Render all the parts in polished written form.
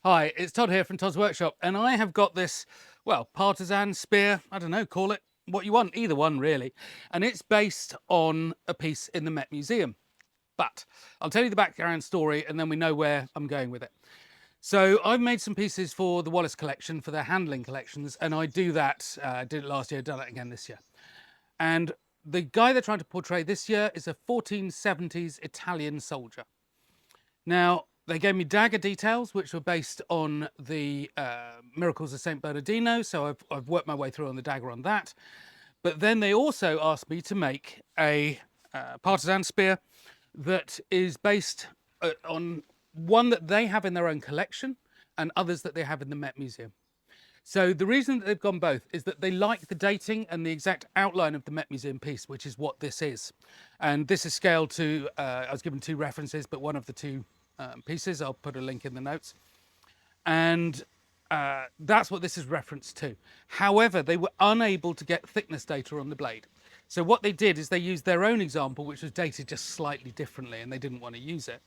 Hi, it's Todd here from Todd's Workshop, and I have got this, well, partisan spear, I don't know, call it what you want, either one really. And it's based on a piece in the Met Museum. But I'll tell you the background story and then we know where I'm going with it. So I've made some pieces for the Wallace collection, for their handling collections, and I do that, did it last year, done it again this year. And the guy they're trying to portray this year is a 1470s Italian soldier. Now, they gave me dagger details, which were based on the Miracles of St. Bernardino, so I've worked my way through on the dagger on that. But then they also asked me to make a partisan spear that is based on one that they have in their own collection and others that they have in the Met Museum. So the reason that they've gone both is that they like the dating and the exact outline of the Met Museum piece, which is what this is. And this is scaled to, I was given two references, but one of the two pieces, I'll put a link in the notes. And that's what this is referenced to. However, they were unable to get thickness data on the blade. So what they did is they used their own example, which was dated just slightly differently, and they didn't want to use it.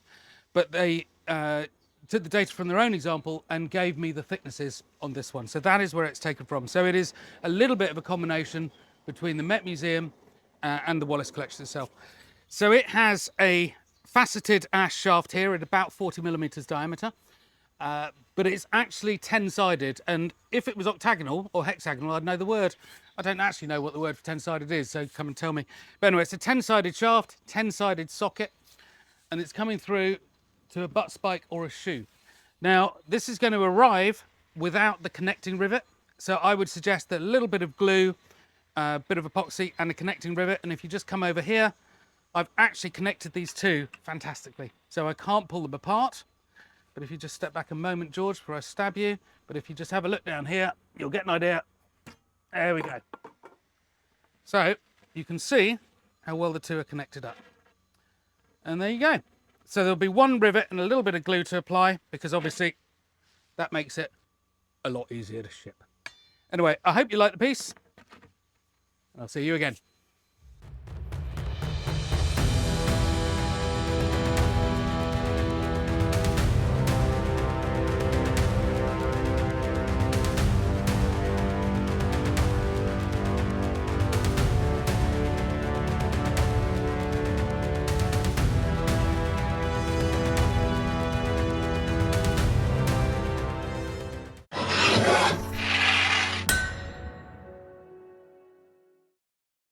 But they took the data from their own example and gave me the thicknesses on this one. So that is where it's taken from. So it is a little bit of a combination between the Met Museum and the Wallace collection itself. So it has a faceted ash shaft here at about 40 millimeters diameter, but it's actually 10-sided. And if it was octagonal or hexagonal, I'd know the word. I don't actually know what the word for 10-sided is, so come and tell me. But anyway, it's a 10-sided shaft, 10-sided socket, and it's coming through to a butt spike or a shoe. Now, this is going to arrive without the connecting rivet. So I would suggest that a little bit of glue, a bit of epoxy and a connecting rivet. And if you just come over here, I've actually connected these two fantastically. So I can't pull them apart. But if you just step back a moment, George, before I stab you. But if you just have a look down here, you'll get an idea. There we go. So you can see how well the two are connected up. And there you go. So there'll be one rivet and a little bit of glue to apply, because obviously that makes it a lot easier to ship. Anyway, I hope you like the piece. I'll see you again.